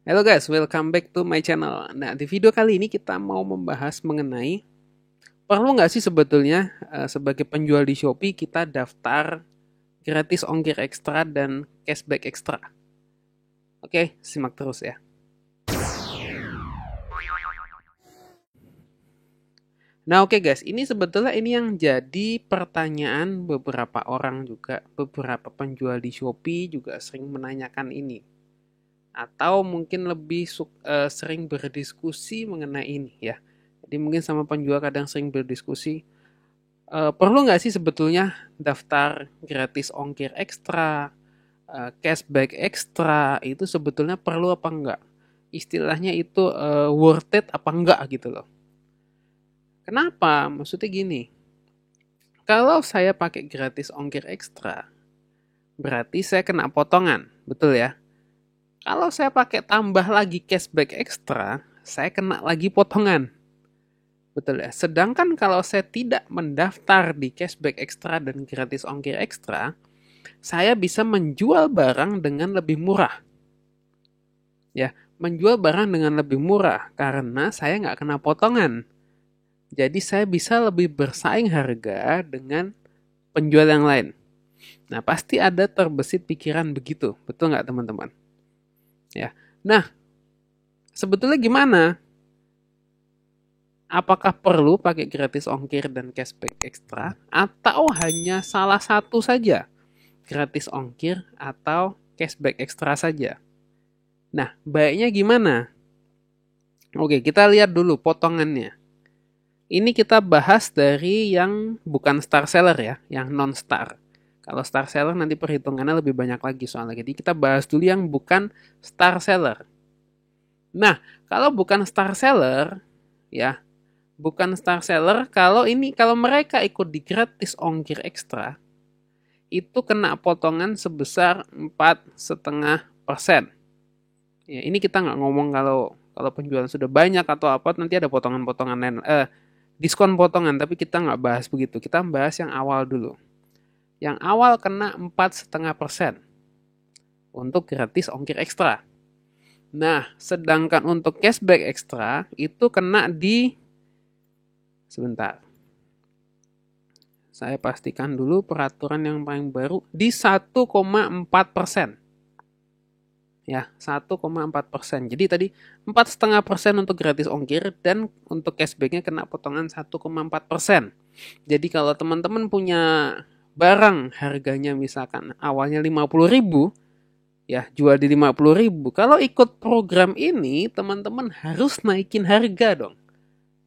Halo guys, welcome back to my channel. Nah, di video kali ini kita mau membahas mengenai perlu nggak sih sebetulnya sebagai penjual di Shopee kita daftar gratis ongkir ekstra dan cashback ekstra. Oke, simak terus ya. Nah oke guys, ini sebetulnya ini yang jadi pertanyaan beberapa orang juga, beberapa penjual di Shopee juga sering menanyakan ini. Atau mungkin lebih sering berdiskusi mengenai ini ya. Jadi mungkin sama penjual kadang sering berdiskusi, perlu nggak sih sebetulnya daftar gratis ongkir ekstra, cashback ekstra, itu sebetulnya perlu apa enggak? Istilahnya itu worth it apa enggak gitu loh. Kenapa? Maksudnya gini, kalau saya pakai gratis ongkir ekstra, berarti saya kena potongan, betul ya? Kalau saya pakai tambah lagi cashback ekstra, saya kena lagi potongan. Betul ya. Sedangkan kalau saya tidak mendaftar di cashback ekstra dan gratis ongkir ekstra, saya bisa menjual barang dengan lebih murah. Ya, menjual barang dengan lebih murah karena saya nggak kena potongan. Jadi saya bisa lebih bersaing harga dengan penjual yang lain. Nah, pasti ada terbesit pikiran begitu. Betul nggak teman-teman? Ya. Nah, sebetulnya gimana? Apakah perlu pakai gratis ongkir dan cashback ekstra atau hanya salah satu saja, gratis ongkir atau cashback ekstra saja? Nah, baiknya gimana? Oke, kita lihat dulu potongannya. Ini kita bahas dari yang bukan star seller ya, yang non star. Kalau star seller nanti perhitungannya lebih banyak lagi soalnya. Jadi kita bahas dulu yang bukan star seller. Nah, kalau bukan star seller ya, bukan star seller, kalau mereka ikut di gratis ongkir ekstra, itu kena potongan sebesar 4,5%. Ya, ini kita nggak ngomong kalau kalau penjualan sudah banyak atau apa, nanti ada potongan-potongan lain, diskon potongan, tapi kita nggak bahas begitu. Kita bahas yang awal dulu. Yang awal kena 4,5% untuk gratis ongkir ekstra. Nah, sedangkan untuk cashback ekstra itu kena di, sebentar, saya pastikan dulu peraturan yang paling baru di 1,4%. Ya, 1,4%. Jadi tadi 4,5% untuk gratis ongkir dan untuk cashbacknya kena potongan 1,4%. Jadi kalau teman-teman punya barang harganya misalkan awalnya 50.000, ya jual di 50.000. Kalau ikut program ini, teman-teman harus naikin harga dong.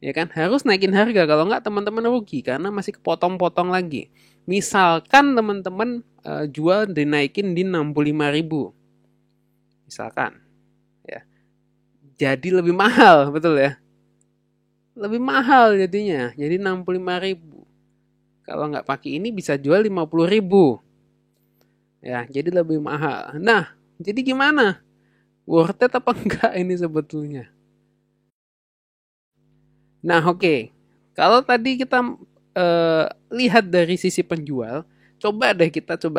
Ya kan, harus naikin harga, kalau nggak teman-teman rugi karena masih kepotong-potong lagi. Misalkan teman-teman jual dinaikin di 65.000, misalkan ya, jadi lebih mahal, betul ya, lebih mahal jadinya, jadi 65.000. Kalau nggak pakai ini bisa jual 50.000, ya jadi lebih mahal. Nah, jadi gimana, worth it apa enggak ini sebetulnya? Nah, oke. Kalau tadi kita lihat dari sisi penjual, coba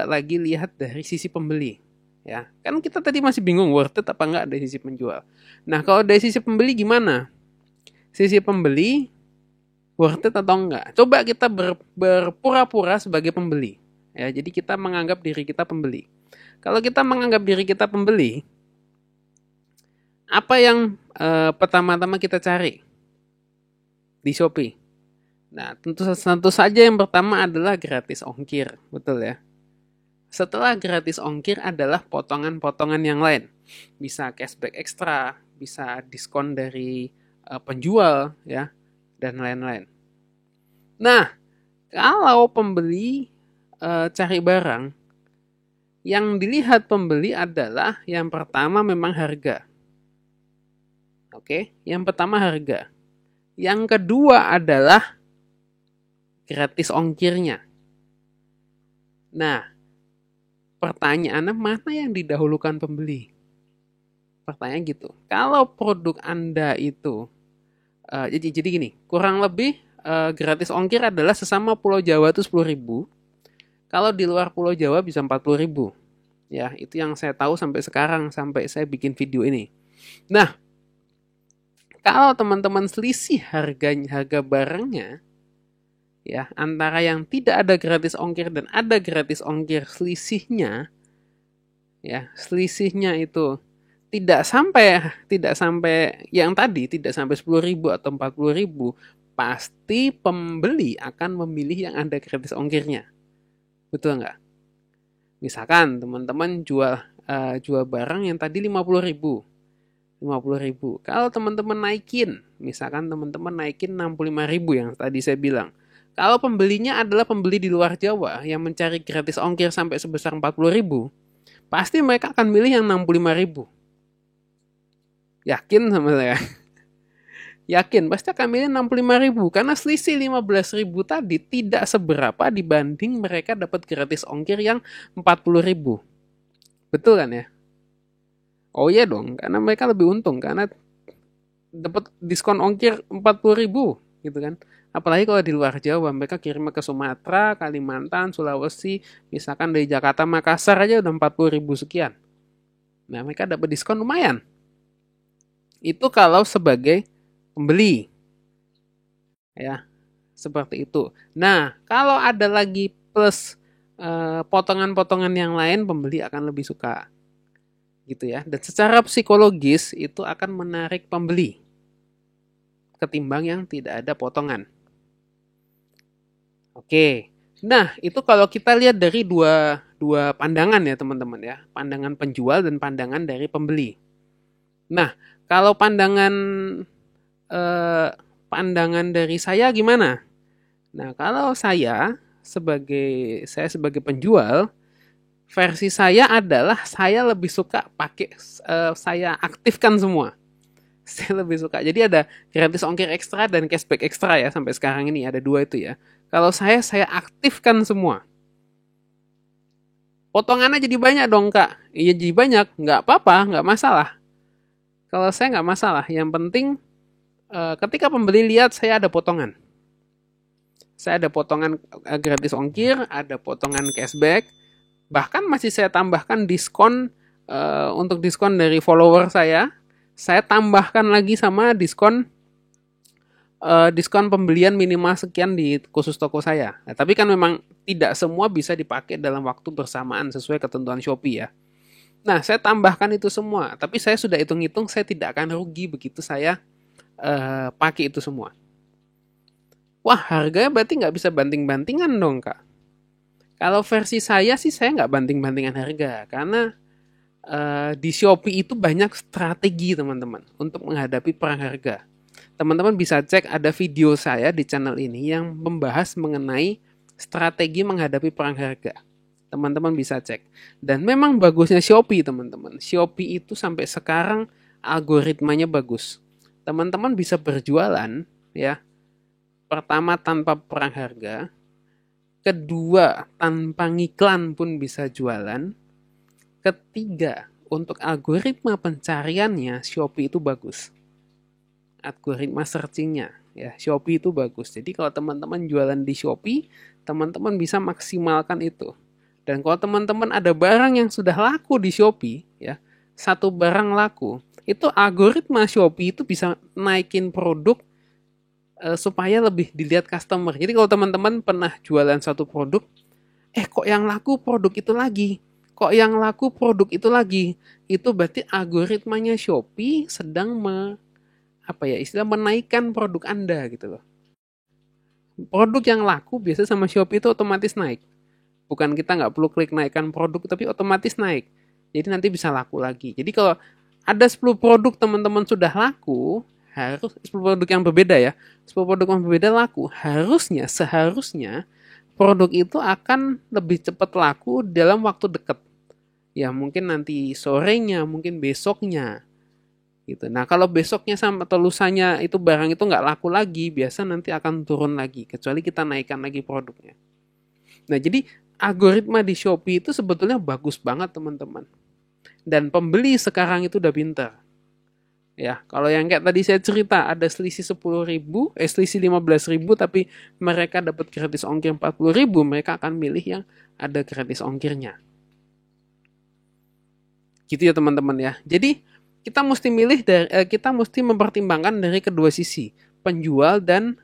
lagi lihat dari sisi pembeli. Ya, kan kita tadi masih bingung worth it apa enggak dari sisi penjual. Nah, kalau dari sisi pembeli gimana? Sisi pembeli worth it atau enggak? Coba kita berpura-pura sebagai pembeli. Ya, jadi kita menganggap diri kita pembeli. Kalau kita menganggap diri kita pembeli, apa yang pertama-tama kita cari di Shopee? Nah, tentu saja yang pertama adalah gratis ongkir, betul ya. Setelah gratis ongkir adalah potongan-potongan yang lain. Bisa cashback ekstra, bisa diskon dari penjual ya, dan lain-lain. Nah, kalau pembeli cari barang, yang dilihat pembeli adalah yang pertama memang harga. Oke, yang pertama harga. Yang kedua adalah gratis ongkirnya. Nah, pertanyaannya mana yang didahulukan pembeli? Pertanyaan gitu. Kalau produk Anda itu, jadi gini, kurang lebih gratis ongkir adalah sesama Pulau Jawa itu 10.000. Kalau di luar Pulau Jawa bisa 40.000. Ya, itu yang saya tahu sampai sekarang, sampai saya bikin video ini. Nah, kalau teman-teman selisih harga barangnya, ya, antara yang tidak ada gratis ongkir dan ada gratis ongkir, selisihnya itu tidak sampai yang tadi, tidak sampai 10.000 atau 40.000, pasti pembeli akan memilih yang ada gratis ongkirnya. Betul nggak? Misalkan teman-teman jual barang yang tadi 50.000. Kalau teman-teman naikin, misalkan teman-teman naikin 65.000 yang tadi saya bilang. Kalau pembelinya adalah pembeli di luar Jawa yang mencari gratis ongkir sampai sebesar 40.000, pasti mereka akan milih yang 65.000. Yakin sama saya? Yakin, pasti akan milih 65.000 karena selisih 15.000 tadi tidak seberapa dibanding mereka dapat gratis ongkir yang 40.000. Betul kan ya? Oh iya dong, karena mereka lebih untung karena dapat diskon ongkir 40.000 gitu kan. Apalagi kalau di luar Jawa, mereka kirim ke Sumatera, Kalimantan, Sulawesi, misalkan dari Jakarta, Makassar aja udah 40.000 sekian. Nah, mereka dapat diskon lumayan. Itu kalau sebagai pembeli. Ya, seperti itu. Nah, kalau ada lagi plus potongan-potongan yang lain, pembeli akan lebih suka. Gitu ya. Dan secara psikologis itu akan menarik pembeli ketimbang yang tidak ada potongan. Oke. Nah, itu kalau kita lihat dari dua pandangan ya, teman-teman ya. Pandangan penjual dan pandangan dari pembeli. Nah, kalau pandangan dari saya gimana? Nah, kalau saya sebagai penjual, versi saya adalah saya lebih suka saya aktifkan semua. Saya lebih suka. Jadi ada gratis ongkir ekstra dan cashback ekstra ya sampai sekarang ini ada 2 itu ya. Kalau saya aktifkan semua. Potongannya jadi banyak dong kak. Iya jadi banyak, nggak apa-apa, nggak masalah. Kalau saya nggak masalah. Yang penting ketika pembeli lihat saya ada potongan. Saya ada potongan gratis ongkir, ada potongan cashback. Bahkan masih saya tambahkan diskon untuk diskon dari follower saya. Saya tambahkan lagi sama diskon pembelian minimal sekian di khusus toko saya. Nah, tapi kan memang tidak semua bisa dipakai dalam waktu bersamaan sesuai ketentuan Shopee ya. Nah, saya tambahkan itu semua. Tapi saya sudah hitung-hitung saya tidak akan rugi begitu saya pakai itu semua. Wah, harganya berarti nggak bisa banting-bantingan dong, Kak. Kalau versi saya sih saya nggak banting-bantingan harga. Karena di Shopee itu banyak strategi teman-teman untuk menghadapi perang harga. Teman-teman bisa cek ada video saya di channel ini yang membahas mengenai strategi menghadapi perang harga. Teman-teman bisa cek. Dan memang bagusnya Shopee teman-teman. Shopee itu sampai sekarang algoritmanya bagus. Teman-teman bisa berjualan ya. Pertama tanpa perang harga. Kedua tanpa ngiklan pun bisa jualan. Ketiga, untuk algoritma pencariannya Shopee itu bagus. Algoritma searchingnya ya Shopee itu bagus. Jadi kalau teman-teman jualan di Shopee, teman-teman bisa maksimalkan itu. Dan kalau teman-teman ada barang yang sudah laku di Shopee, ya satu barang laku, itu algoritma Shopee itu bisa naikin produk supaya lebih dilihat customer. Jadi kalau teman-teman pernah jualan satu produk, kok yang laku produk itu lagi? Kok yang laku produk itu lagi? Itu berarti algoritmanya Shopee sedang menaikkan produk Anda gitu loh. Produk yang laku biasa sama Shopee itu otomatis naik. Bukan kita nggak perlu klik naikkan produk, tapi otomatis naik. Jadi nanti bisa laku lagi. Jadi kalau ada 10 produk teman-teman sudah laku, harus 10 produk yang berbeda ya. 10 produk yang berbeda laku, seharusnya produk itu akan lebih cepat laku dalam waktu dekat. Ya mungkin nanti sorenya, mungkin besoknya. Gitu. Nah kalau besoknya sampai atau lusanya itu barang itu nggak laku lagi, biasa nanti akan turun lagi. Kecuali kita naikkan lagi produknya. Nah jadi algoritma di Shopee itu sebetulnya bagus banget teman-teman. Dan pembeli sekarang itu udah pintar. Ya, kalau yang kayak tadi saya cerita ada selisih 10.000, selisih 15.000 tapi mereka dapat gratis ongkir 40.000, mereka akan milih yang ada gratis ongkirnya. Gitu ya teman-teman ya. Jadi kita mesti mempertimbangkan dari kedua sisi, penjual dan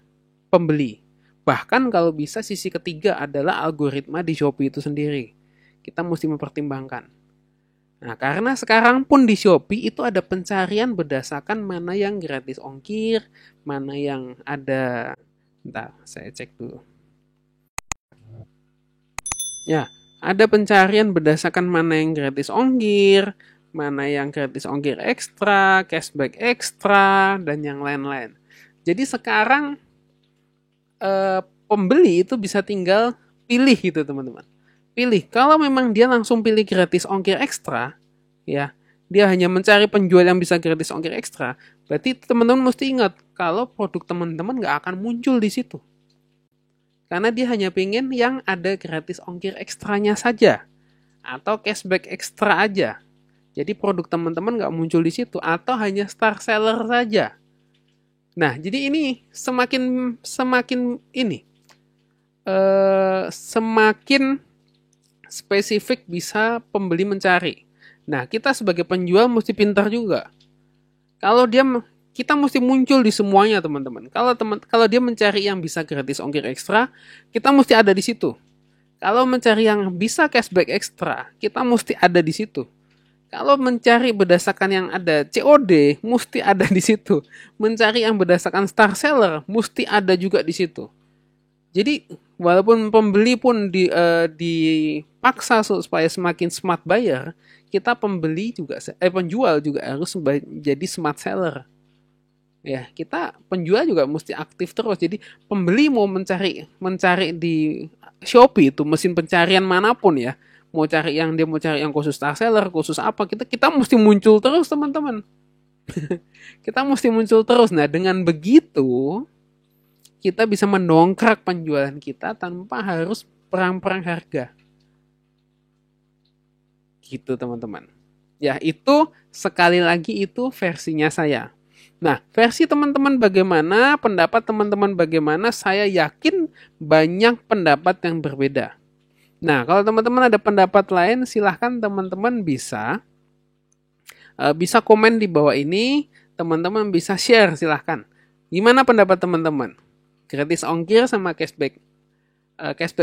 pembeli. Bahkan kalau bisa sisi ketiga adalah algoritma di Shopee itu sendiri. Kita mesti mempertimbangkan. Nah, karena sekarang pun di Shopee itu ada pencarian berdasarkan mana yang gratis ongkir, mana yang ada. Bentar, saya cek dulu. Ya, ada pencarian berdasarkan mana yang gratis ongkir, mana yang gratis ongkir ekstra, cashback ekstra, dan yang lain-lain. Jadi sekarang pembeli itu bisa tinggal pilih gitu teman-teman. Pilih, kalau memang dia langsung pilih gratis ongkir ekstra, ya, dia hanya mencari penjual yang bisa gratis ongkir ekstra, berarti teman-teman mesti ingat kalau produk teman-teman nggak akan muncul di situ. Karena dia hanya pengen yang ada gratis ongkir ekstranya saja, atau cashback ekstra aja. Jadi produk teman-teman nggak muncul di situ, atau hanya star seller saja. Nah, jadi ini semakin spesifik bisa pembeli mencari. Nah, kita sebagai penjual mesti pintar juga. Kita mesti muncul di semuanya, teman-teman. Kalau dia mencari yang bisa gratis ongkir ekstra, kita mesti ada di situ. Kalau mencari yang bisa cashback ekstra, kita mesti ada di situ. Kalau mencari berdasarkan yang ada COD, mesti ada di situ. Mencari yang berdasarkan star seller, mesti ada juga di situ. Jadi, walaupun pembeli pun dipaksa supaya semakin smart buyer, kita penjual juga harus jadi smart seller. Ya, kita penjual juga mesti aktif terus. Jadi, pembeli mau mencari di Shopee itu mesin pencarian manapun ya, mau cari yang khusus star seller, khusus apa, kita mesti muncul terus, teman-teman. Kita mesti muncul terus. Nah, dengan begitu kita bisa mendongkrak penjualan kita tanpa harus perang-perang harga. Gitu, teman-teman. Ya, itu sekali lagi itu versinya saya. Nah, versi teman-teman bagaimana, pendapat teman-teman bagaimana, saya yakin banyak pendapat yang berbeda. Nah, kalau teman-teman ada pendapat lain, silahkan teman-teman bisa komen di bawah ini, teman-teman bisa share, silahkan. Gimana pendapat teman-teman? Gratis ongkir sama cashback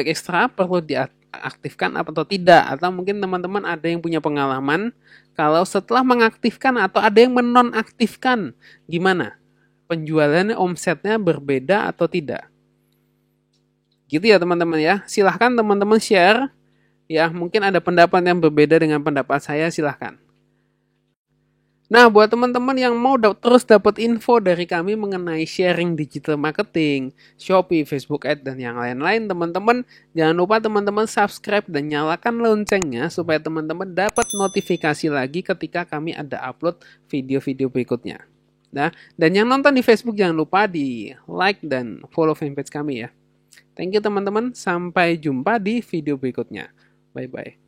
ekstra perlu diaktifkan atau tidak? Atau mungkin teman-teman ada yang punya pengalaman, kalau setelah mengaktifkan atau ada yang menonaktifkan, gimana? Penjualannya, omsetnya berbeda atau tidak? Gitu ya teman-teman ya. Silahkan teman-teman share. Ya, mungkin ada pendapat yang berbeda dengan pendapat saya, silahkan. Nah, buat teman-teman yang mau terus dapat info dari kami mengenai sharing digital marketing, Shopee, Facebook Ads, dan yang lain-lain, teman-teman, jangan lupa teman-teman subscribe dan nyalakan loncengnya supaya teman-teman dapat notifikasi lagi ketika kami ada upload video-video berikutnya. Nah, dan yang nonton di Facebook jangan lupa di like dan follow fanpage kami ya. Thank you teman-teman, sampai jumpa di video berikutnya. Bye-bye.